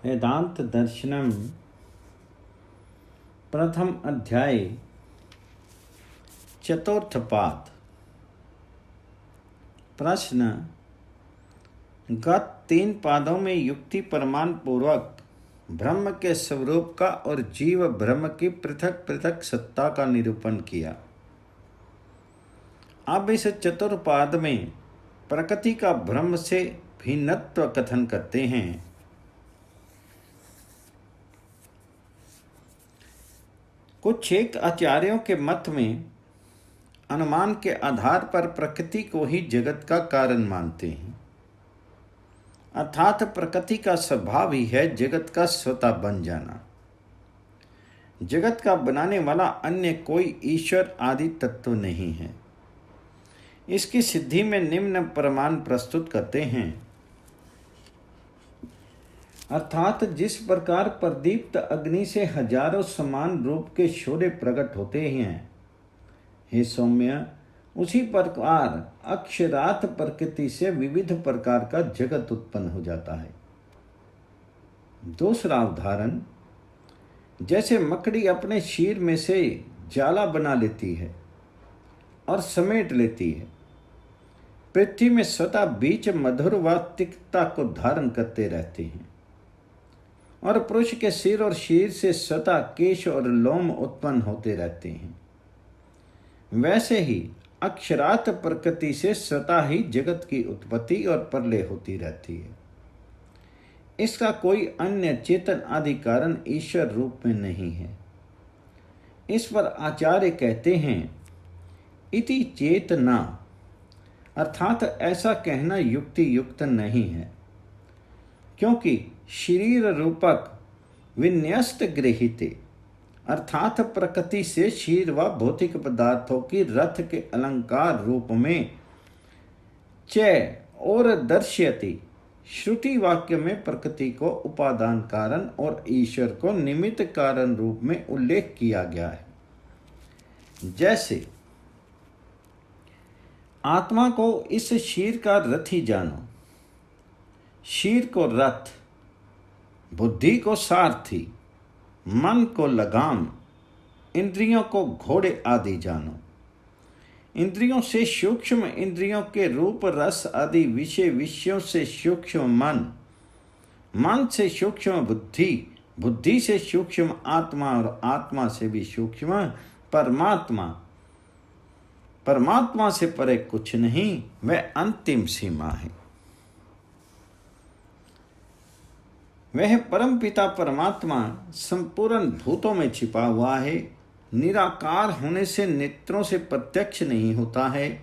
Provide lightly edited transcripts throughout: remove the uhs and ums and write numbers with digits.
वेदांत दर्शनम प्रथम अध्याय चतुर्थ पाद। प्रश्न: गत 3 पादों में युक्ति प्रमाण पूर्वक ब्रह्म के स्वरूप का और जीव ब्रह्म की पृथक पृथक सत्ता का निरूपण किया। अब इस चतुर्पाद में प्रकृति का ब्रह्म से भिन्नत्व कथन करते हैं। कुछ एक आचार्यों के मत में अनुमान के आधार पर प्रकृति को ही जगत का कारण मानते हैं, अर्थात प्रकृति का स्वभाव ही है जगत का स्वतः बन जाना। जगत का बनाने वाला अन्य कोई ईश्वर आदि तत्व नहीं है। इसकी सिद्धि में निम्न प्रमाण प्रस्तुत करते हैं। अर्थात जिस प्रकार प्रदीप्त अग्नि से हजारों समान रूप के शोले प्रकट होते हैं, हे सौम्य, उसी प्रकार अक्षरात प्रकृति से विविध प्रकार का जगत उत्पन्न हो जाता है। दूसरा उदाहरण, जैसे मकड़ी अपने शीर में से जाला बना लेती है और समेट लेती है, पृथ्वी में स्वतः बीच मधुर व तिक्तता को धारण करते रहते हैं, और पुरुष के सिर और शीर से स्वतः केश और लोम उत्पन्न होते रहते हैं, वैसे ही अक्षरात प्रकृति से स्वतः ही जगत की उत्पत्ति और प्रलय होती रहती है। इसका कोई अन्य चेतन आदि कारण ईश्वर रूप में नहीं है। इस पर आचार्य कहते हैं, इति चेतना, अर्थात ऐसा कहना युक्ति युक्त नहीं है, क्योंकि शरीर रूपक विन्यस्त गृहीते, अर्थात प्रकृति से शरीर व भौतिक पदार्थों की रथ के अलंकार रूप में च और दर्श्यति, श्रुति वाक्य में प्रकृति को उपादान कारण और ईश्वर को निमित्त कारण रूप में उल्लेख किया गया है। जैसे आत्मा को इस शरीर का रथी जानो, शरीर को रथ, बुद्धि को सारथी, मन को लगाम, इंद्रियों को घोड़े आदि जानो। इंद्रियों से सूक्ष्म इंद्रियों के रूप रस आदि विषय, विषयों से सूक्ष्म मन, मन से सूक्ष्म बुद्धि, बुद्धि से सूक्ष्म आत्मा और आत्मा से भी सूक्ष्म परमात्मा। परमात्मा से परे कुछ नहीं, वह अंतिम सीमा है। वह परम पिता परमात्मा संपूर्ण भूतों में छिपा हुआ है, निराकार होने से नेत्रों से प्रत्यक्ष नहीं होता है।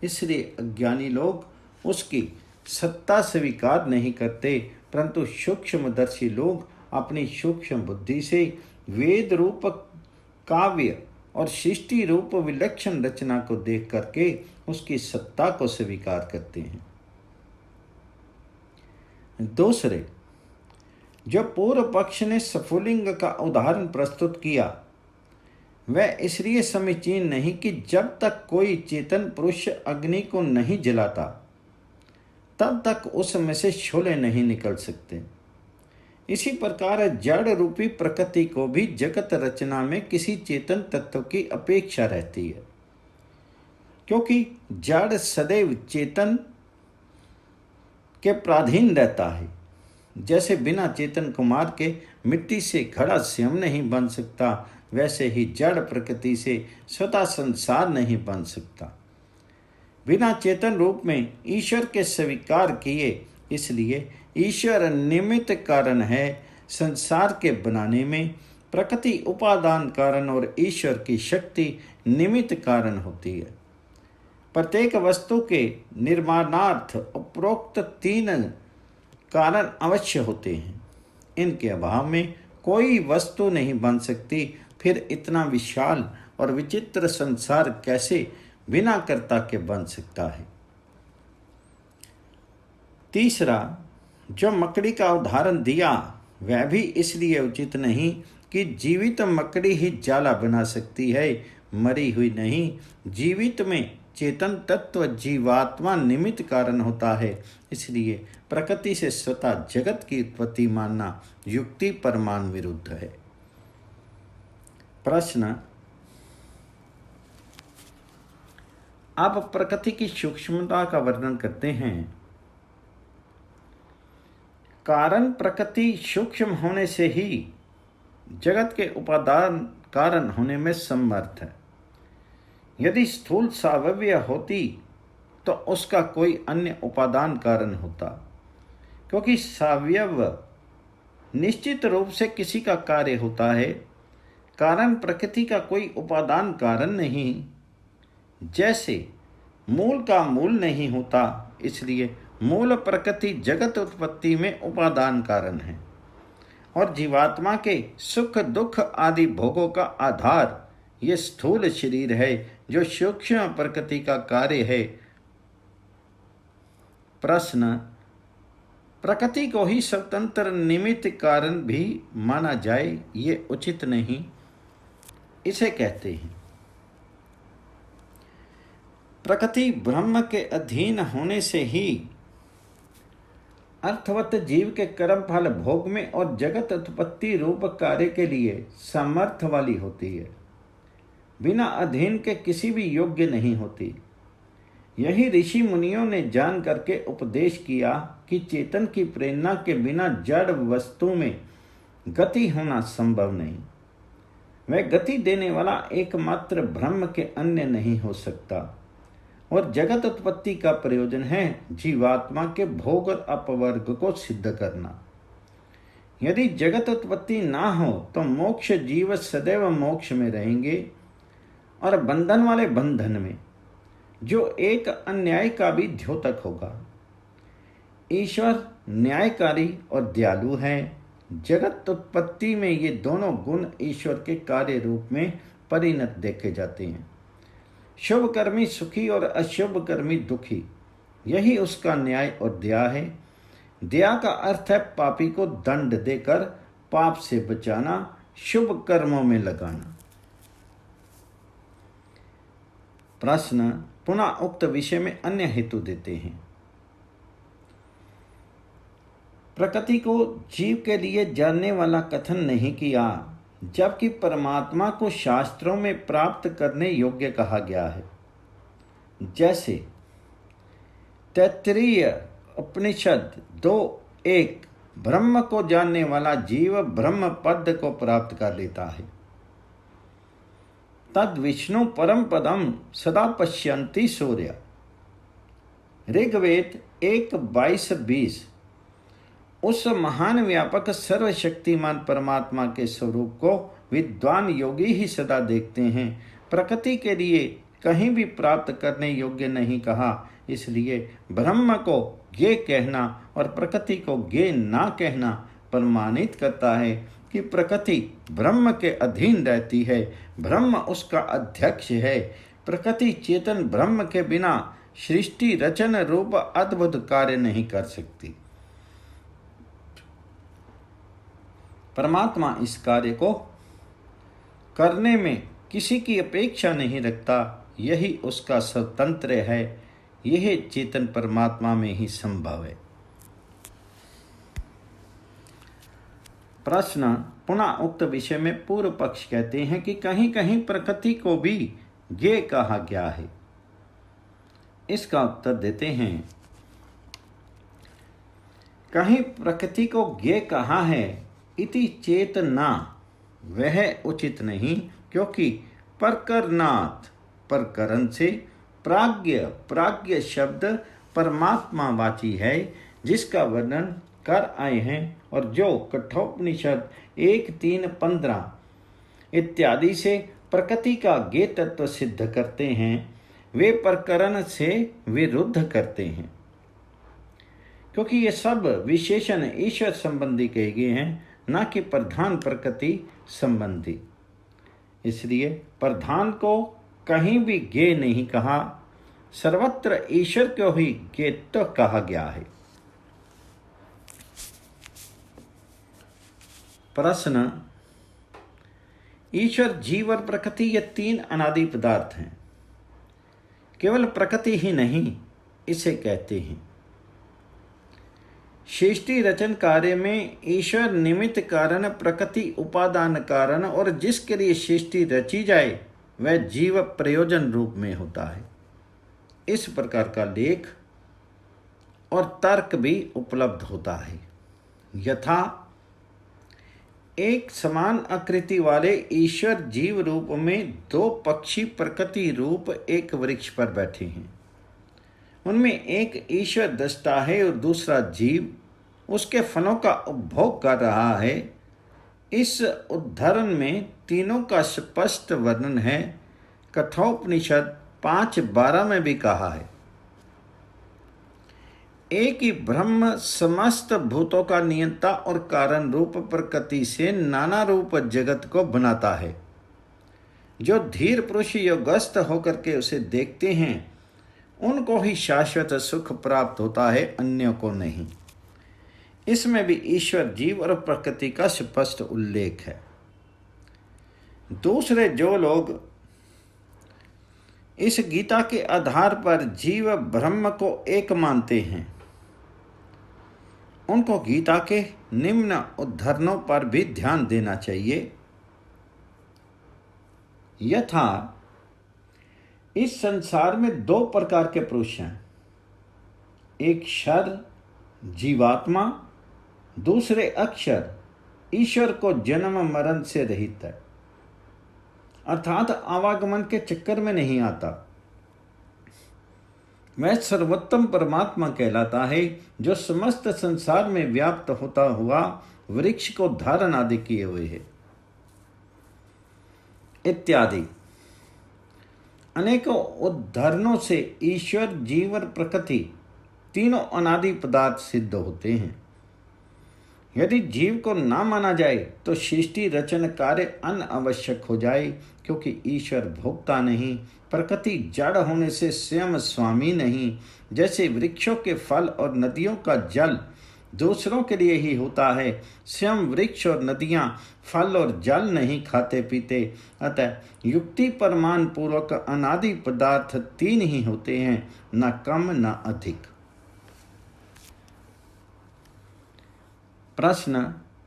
इसलिए अज्ञानी लोग उसकी सत्ता स्वीकार नहीं करते, परंतु सूक्ष्मदर्शी लोग अपनी सूक्ष्म बुद्धि से वेद रूप काव्य और सृष्टि रूप विलक्षण रचना को देख करके उसकी सत्ता को स्वीकार करते हैं। दूसरे, जो पूर्व पक्ष ने स्फुलिंग का उदाहरण प्रस्तुत किया, वह इसलिए समीचीन नहीं कि जब तक कोई चेतन पुरुष अग्नि को नहीं जलाता, तब तक उसमें से शोले नहीं निकल सकते। इसी प्रकार जड़ रूपी प्रकृति को भी जगत रचना में किसी चेतन तत्व की अपेक्षा रहती है, क्योंकि जड़ सदैव चेतन के प्राधीन रहता है। जैसे बिना चेतन कुमार के मिट्टी से घड़ा स्वयं नहीं बन सकता, वैसे ही जड़ प्रकृति से स्वतः संसार नहीं बन सकता। बिना चेतन रूप में ईश्वर के स्वीकार किए, इसलिए ईश्वर निमित्त कारण है संसार के बनाने में, प्रकृति उपादान कारण और ईश्वर की शक्ति निमित्त कारण होती है। प्रत्येक वस्तु के निर्माणार्थ उपरोक्त 3 कारण अवश्य होते हैं। इनके अभाव में कोई वस्तु नहीं बन सकती। फिर इतना विशाल और विचित्र संसार कैसे बिना कर्ता के बन सकता है। तीसरा, जो मकड़ी का उदाहरण दिया, वह भी इसलिए उचित नहीं कि जीवित मकड़ी ही जाला बना सकती है, मरी हुई नहीं। जीवित में चेतन तत्व जीवात्मा निमित्त कारण होता है, इसलिए प्रकृति से स्वतः जगत की उत्पत्ति मानना युक्ति परमान विरुद्ध है। प्रश्न, आप प्रकृति की सूक्ष्मता का वर्णन करते हैं। कारण प्रकृति सूक्ष्म होने से ही जगत के उपादान कारण होने में समर्थ है। यदि स्थूल सावयव होती तो उसका कोई अन्य उपादान कारण होता, क्योंकि सावयव निश्चित रूप से किसी का कार्य होता है। कारण प्रकृति का कोई उपादान कारण नहीं, जैसे मूल का मूल नहीं होता, इसलिए मूल प्रकृति जगत उत्पत्ति में उपादान कारण है। और जीवात्मा के सुख दुख आदि भोगों का आधार ये स्थूल शरीर है, जो सूक्ष्म प्रकृति का कार्य है। प्रश्न, प्रकृति को ही स्वतंत्र निमित्त कारण भी माना जाए, ये उचित नहीं। इसे कहते हैं प्रकृति ब्रह्म के अधीन होने से ही अर्थवत जीव के कर्म फल भोग में और जगत उत्पत्ति रूप कार्य के लिए सामर्थ्य वाली होती है, बिना अधीन के किसी भी योग्य नहीं होती। यही ऋषि मुनियों ने जान करके उपदेश किया कि चेतन की प्रेरणा के बिना जड़ वस्तु में गति होना संभव नहीं। वह गति देने वाला एकमात्र ब्रह्म के अन्य नहीं हो सकता। और जगत उत्पत्ति का प्रयोजन है जीवात्मा के भोग और अपवर्ग को सिद्ध करना। यदि जगत उत्पत्ति ना हो तो मोक्ष जीव सदैव मोक्ष में रहेंगे और बंधन वाले बंधन में, जो एक अन्याय का भी द्योतक होगा। ईश्वर न्यायकारी और दयालु है। जगत उत्पत्ति में ये दोनों गुण ईश्वर के कार्य रूप में परिणत देखे जाते हैं। शुभ कर्मी सुखी और अशुभ कर्मी दुखी, यही उसका न्याय और दया है। दया का अर्थ है पापी को दंड देकर पाप से बचाना, शुभ कर्मों में लगाना। प्रश्न, पुनः उक्त विषय में अन्य हेतु देते हैं। प्रकृति को जीव के लिए जानने वाला कथन नहीं किया, जबकि परमात्मा को शास्त्रों में प्राप्त करने योग्य कहा गया है। जैसे तैत्तिरीय उपनिषद 2:1, ब्रह्म को जानने वाला जीव ब्रह्म पद को प्राप्त कर लेता है। तद विष्णु परम पदम सदा पश्यन्ति सूर्य। ऋग्वेद 1:22-20, उस महान व्यापक सर्वशक्तिमान परमात्मा के स्वरूप को विद्वान योगी ही सदा देखते हैं। प्रकृति के लिए कहीं भी प्राप्त करने योग्य नहीं कहा, इसलिए ब्रह्म को ज्ञेय कहना और प्रकृति को ज्ञेय ना कहना प्रमाणित करता है कि प्रकृति ब्रह्म के अधीन रहती है, ब्रह्म उसका अध्यक्ष है। प्रकृति चेतन ब्रह्म के बिना सृष्टि रचन रूप अद्भुत कार्य नहीं कर सकती। परमात्मा इस कार्य को करने में किसी की अपेक्षा नहीं रखता, यही उसका स्वतंत्र है। यह चेतन परमात्मा में ही संभव है। प्रश्न, पुनः उक्त विषय में पूर्व पक्ष कहते हैं कि कहीं कहीं प्रकृति को भी ज्ञेय कहा गया है। इसका उत्तर देते हैं, कहीं प्रकृति को ज्ञेय कहा है इति चेतना, वह उचित नहीं, क्योंकि प्रकरणात् प्रकरण से प्राज्ञ शब्द परमात्मावाची है, जिसका वर्णन कर आए हैं और जो कठोपनिषद 1:3-15 इत्यादि से प्रकृति का ज्ञेय तत्व सिद्ध करते हैं, वे प्रकरण से विरुद्ध करते हैं, क्योंकि ये सब विशेषण ईश्वर संबंधी कहे गए हैं, न कि प्रधान प्रकृति संबंधी। इसलिए प्रधान को कहीं भी ज्ञेय नहीं कहा, सर्वत्र ईश्वर को ही ज्ञेय तो कहा गया है। प्रश्न, ईश्वर जीव और प्रकृति ये तीन अनादि पदार्थ हैं। केवल प्रकृति ही नहीं इसे कहते हैं। सृष्टि रचन कार्य में ईश्वर निमित्त कारण, प्रकृति उपादान कारण, और जिसके लिए सृष्टि रची जाए वह जीव प्रयोजन रूप में होता है। इस प्रकार का लेख और तर्क भी उपलब्ध होता है। यथा एक समान आकृति वाले ईश्वर जीव रूप में दो पक्षी प्रकृति रूप एक वृक्ष पर बैठे हैं। उनमें एक ईश्वर दृष्टा है और दूसरा जीव उसके फलों का उपभोग कर रहा है। इस उद्धरण में तीनों का स्पष्ट वर्णन है। कठोपनिषद 5:12 में भी कहा है, एक ही ब्रह्म समस्त भूतों का नियंता और कारण रूप प्रकृति से नाना रूप जगत को बनाता है। जो धीर पुरुष योगस्थ होकर के उसे देखते हैं उनको ही शाश्वत सुख प्राप्त होता है, अन्यों को नहीं। इसमें भी ईश्वर जीव और प्रकृति का स्पष्ट उल्लेख है। दूसरे जो लोग इस गीता के आधार पर जीव ब्रह्म को एक मानते हैं उनको गीता के निम्न उद्धरणों पर भी ध्यान देना चाहिए। यथा इस संसार में दो प्रकार के पुरुष हैं, एक क्षर जीवात्मा, दूसरे अक्षर ईश्वर को जन्म मरण से रहित है, अर्थात आवागमन के चक्कर में नहीं आता। वह सर्वोत्तम परमात्मा कहलाता है जो समस्त संसार में व्याप्त होता हुआ वृक्ष को धारण आदि किए हुए है, इत्यादि। अनेकों उद्धरणों से ईश्वर जीव और प्रकृति तीनों अनादि पदार्थ सिद्ध होते हैं। यदि जीव को ना माना जाए तो सृष्टि रचन कार्य अनावश्यक हो जाए, क्योंकि ईश्वर भोक्ता नहीं, प्रकृति जड़ होने से स्वयं स्वामी नहीं। जैसे वृक्षों के फल और नदियों का जल दूसरों के लिए ही होता है, स्वयं वृक्ष और नदियां फल और जल नहीं खाते पीते। अतः युक्ति प्रमाण पूर्वक अनादि पदार्थ तीन ही होते हैं, न कम न अधिक। प्रश्न,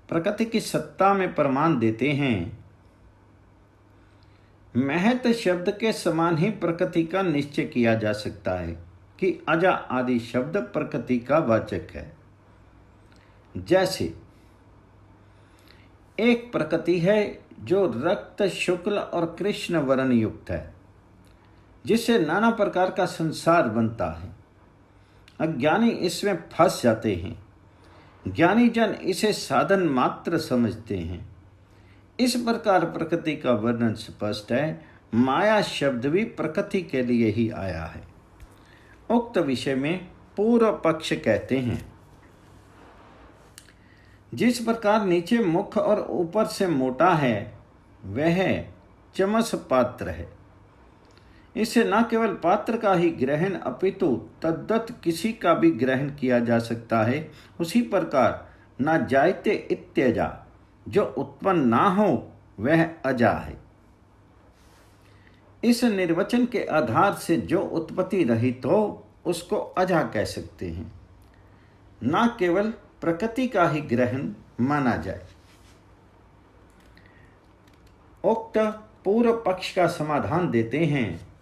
प्रकृति की सत्ता में प्रमाण देते हैं। महत शब्द के समान ही प्रकृति का निश्चय किया जा सकता है कि अजा आदि शब्द प्रकृति का वाचक है। जैसे एक प्रकृति है जो रक्त शुक्ल और कृष्ण वर्ण युक्त है, जिससे नाना प्रकार का संसार बनता है। अज्ञानी इसमें फंस जाते हैं, ज्ञानी जन इसे साधन मात्र समझते हैं। इस प्रकार प्रकृति का वर्णन स्पष्ट है। माया शब्द भी प्रकृति के लिए ही आया है। उक्त विषय में पूर्व पक्ष कहते हैं, जिस प्रकार नीचे मुख और ऊपर से मोटा है वह चमस पात्र है। इससे न केवल पात्र का ही ग्रहण अपितु तद्दत किसी का भी ग्रहण किया जा सकता है। उसी प्रकार न जायते इत्यजा, जो उत्पन्न ना हो वह अजा है। इस निर्वचन के आधार से जो उत्पत्ति रहित हो उसको अजा कह सकते हैं। न केवल प्रकृति का ही ग्रहण माना जाए। उक्त पूर्व पक्ष का समाधान देते हैं।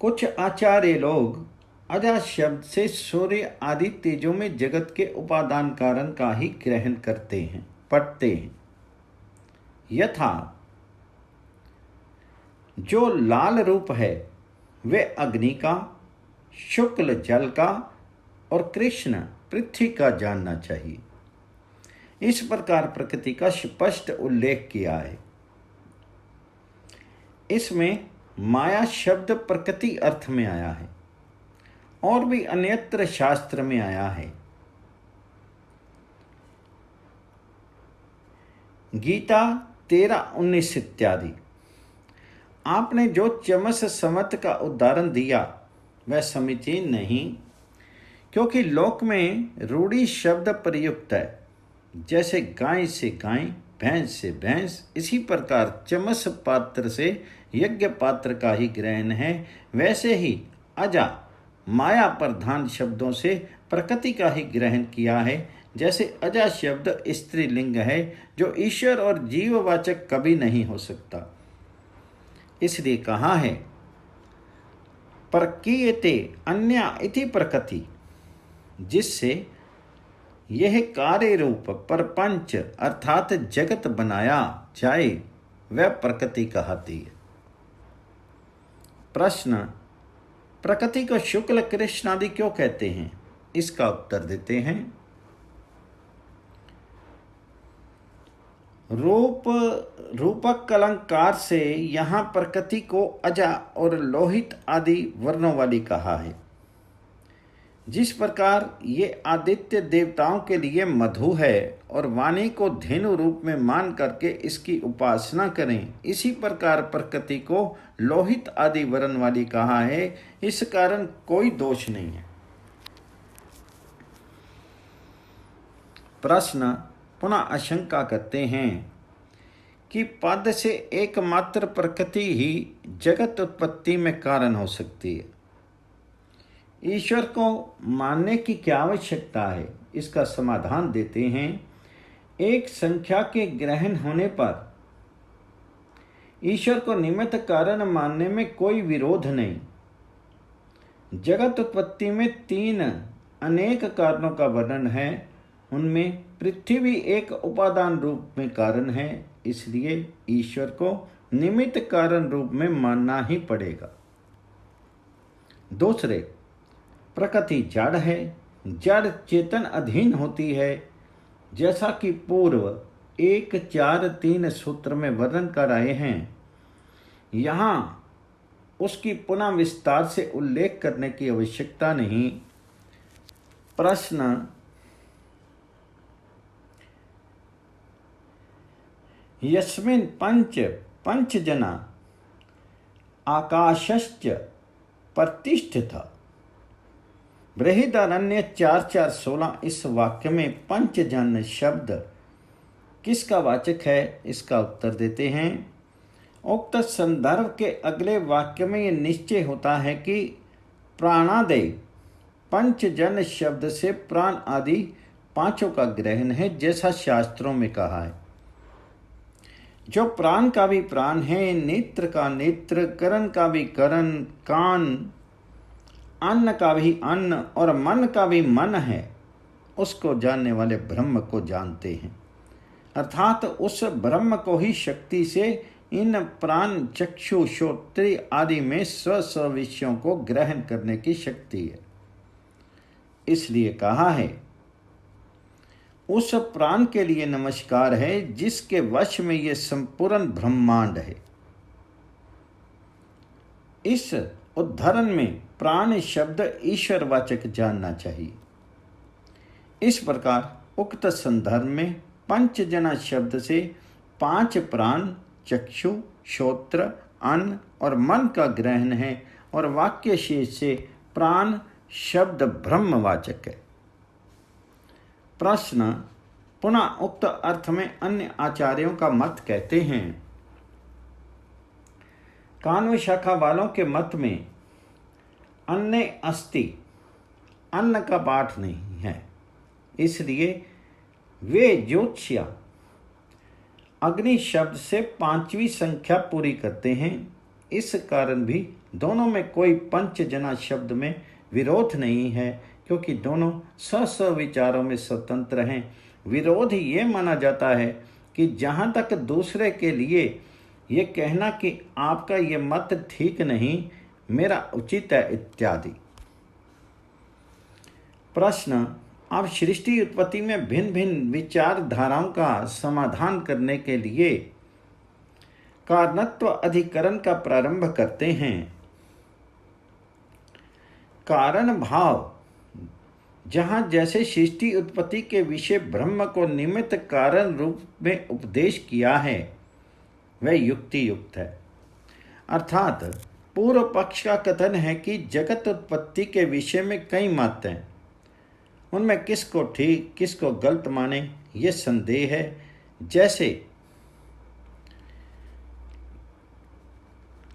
कुछ आचार्य लोग अजा शब्द से सूर्य आदि तेजों में जगत के उपादान कारण का ही ग्रहण करते हैं, पढ़ते हैं। यथा जो लाल रूप है वे अग्नि का, शुक्ल जल का और कृष्ण पृथ्वी का जानना चाहिए। इस प्रकार प्रकृति का स्पष्ट उल्लेख किया है। इसमें माया शब्द प्रकृति अर्थ में आया है और भी अन्यत्र शास्त्र में आया है। गीता 13:19 इत्यादि। आपने जो चमस समत का उदाहरण दिया वह समीचीन नहीं, क्योंकि लोक में रूढ़ी शब्द प्रयुक्त है। जैसे गाय से गाय, भैंस से भैंस, इसी प्रकार चमस पात्र से यज्ञ पात्र का ही ग्रहण है, वैसे ही अजा माया प्रधान शब्दों से प्रकृति का ही ग्रहण किया है। जैसे अजा शब्द स्त्रीलिंग है जो ईश्वर और जीववाचक कभी नहीं हो सकता, इसलिए कहा है प्रकीयते अन्या इति प्रकृति, जिससे यह कार्य रूप प्रपंच अर्थात जगत बनाया जाए वह प्रकृति कहती है। प्रश्न, प्रकृति को शुक्ल कृष्ण आदि क्यों कहते हैं? इसका उत्तर देते हैं। रूपक अलंकार से यहाँ प्रकृति को अजा और लोहित आदि वर्णों वाली कहा है। जिस प्रकार ये आदित्य देवताओं के लिए मधु है और वाणी को धेनु रूप में मान करके इसकी उपासना करें, इसी प्रकार प्रकृति को लोहित आदि वर्ण वाली कहा है। इस कारण कोई दोष नहीं है। प्रश्न, पुनः आशंका करते हैं कि पद से एकमात्र प्रकृति ही जगत उत्पत्ति में कारण हो सकती है। ईश्वर को मानने की क्या आवश्यकता है? इसका समाधान देते हैं। एक संख्या के ग्रहण होने पर ईश्वर को निमित्त कारण मानने में कोई विरोध नहीं। जगत उत्पत्ति में 3 अनेक कारणों का वर्णन है। उनमें पृथ्वी एक उपादान रूप में कारण है, इसलिए ईश्वर को निमित्त कारण रूप में मानना ही पड़ेगा। दूसरे, प्रकृति जड़ है। जड़ चेतन अधीन होती है, जैसा कि पूर्व 1, 4, 3 सूत्र में वर्णन कर आए हैं। यहाँ उसकी पुनः विस्तार से उल्लेख करने की आवश्यकता नहीं। प्रश्न, यस्मिन् पंचजना आकाशश्च प्रतिष्ठिता, बृहदारण्य 4:4-16। इस वाक्य में पंचजन शब्द किसका वाचक है? इसका उत्तर देते हैं। उक्त संदर्भ के अगले वाक्य में यह निश्चय होता है कि प्राणादि पंचजन शब्द से प्राण आदि 5 का ग्रहण है, जैसा शास्त्रों में कहा है। जो प्राण का भी प्राण है, नेत्र का नेत्र, करण का भी करण, कान, अन्न का भी अन्न और मन का भी मन है, उसको जानने वाले ब्रह्म को जानते हैं। अर्थात उस ब्रह्म को ही शक्ति से इन प्राण, चक्षु, श्रोत्र आदि में स्व विषयों को ग्रहण करने की शक्ति है। इसलिए कहा है उस प्राण के लिए नमस्कार है जिसके वश में ये संपूर्ण ब्रह्मांड है। इस उद्धरण में प्राण शब्द ईश्वरवाचक जानना चाहिए। इस प्रकार उक्त संदर्भ में पंचजना शब्द से 5 प्राण, चक्षु, श्रोत्र, अन्न और मन का ग्रहण है और वाक्य शेष से प्राण शब्द ब्रह्मवाचक है। प्रश्न, पुनः उक्त अर्थ में अन्य आचार्यों का मत कहते हैं। कान्व शाखा वालों के मत में अन्य अस्ति, अन्न का पाठ नहीं है, इसलिए वे ज्योतिषा अग्नि शब्द से 5वीं संख्या पूरी करते हैं। इस कारण भी दोनों में कोई पंचजना शब्द में विरोध नहीं है, क्योंकि दोनों स्व विचारों में स्वतंत्र हैं। विरोध ये माना जाता है कि जहाँ तक दूसरे के लिए ये कहना कि आपका ये मत ठीक नहीं, मेरा उचित है इत्यादि। प्रश्न, आप सृष्टि उत्पत्ति में भिन्न भिन्न विचारधाराओं का समाधान करने के लिए कारणत्व अधिकरण का प्रारंभ करते हैं। कारण भाव जहाँ जैसे सृष्टि उत्पत्ति के विषय ब्रह्म को निमित्त कारण रूप में उपदेश किया है वह युक्ति युक्त है। अर्थात पूर्व पक्ष का कथन है कि जगत उत्पत्ति के विषय में कई मत हैं, उनमें किसको ठीक किसको गलत माने ये संदेह है। जैसे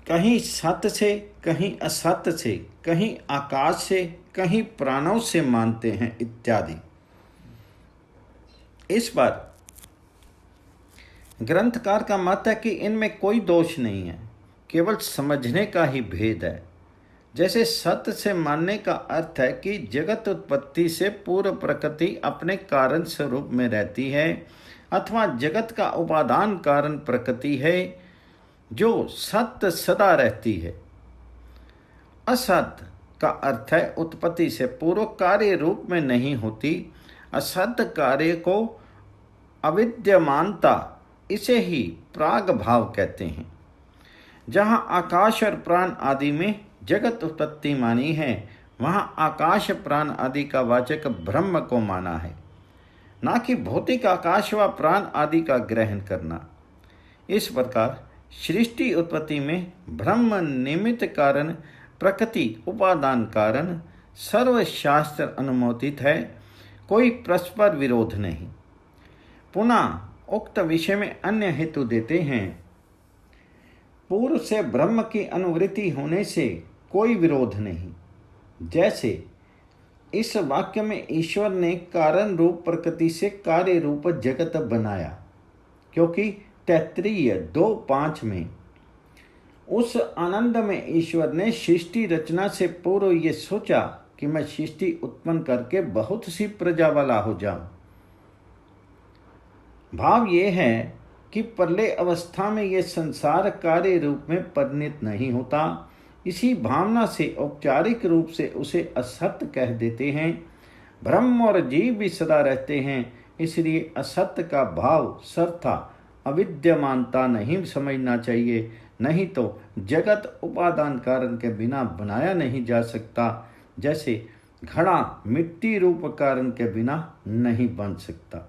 कहीं सत्य से, कहीं असत्य से, कहीं आकाश से, कहीं प्राणों से मानते हैं इत्यादि। इस पर ग्रंथकार का मत है कि इनमें कोई दोष नहीं है, केवल समझने का ही भेद है। जैसे सत्य से मानने का अर्थ है कि जगत उत्पत्ति से पूर्व प्रकृति अपने कारण स्वरूप में रहती है, अथवा जगत का उपादान कारण प्रकृति है जो सत्य सदा रहती है। असत्य का अर्थ है उत्पत्ति से पूर्व कार्य रूप में नहीं होती। असत्य कार्य को अविद्यमानता, इसे ही प्राग भाव कहते हैं। जहाँ आकाश और प्राण आदि में जगत उत्पत्ति मानी है, वहाँ आकाश प्राण आदि का वाचक ब्रह्म को माना है, ना कि भौतिक आकाश व प्राण आदि का ग्रहण करना। इस प्रकार सृष्टि उत्पत्ति में ब्रह्म निमित्त कारण, प्रकृति उपादान कारण सर्वशास्त्र अनुमोदित है, कोई परस्पर विरोध नहीं। पुनः उक्त विषय में अन्य हेतु देते हैं। पूर्व से ब्रह्म की अनुवृत्ति होने से कोई विरोध नहीं। जैसे इस वाक्य में ईश्वर ने कारण रूप प्रकृति से कार्य रूप जगत बनाया, क्योंकि तैत्तिरीय 2:5 में उस आनंद में ईश्वर ने सृष्टि रचना से पूर्व ये सोचा कि मैं सृष्टि उत्पन्न करके बहुत सी प्रजा वाला हो जाऊं। भाव ये है कि प्रलय अवस्था में ये संसार कार्य रूप में परिणित नहीं होता। इसी भावना से औपचारिक रूप से उसे असत्य कह देते हैं। ब्रह्म और जीव भी सदा रहते हैं, इसलिए असत्य का भाव सर्था अविद्यमानता नहीं समझना चाहिए। नहीं तो जगत उपादान कारण के बिना बनाया नहीं जा सकता, जैसे घड़ा मिट्टी रूप कारण के बिना नहीं बन सकता।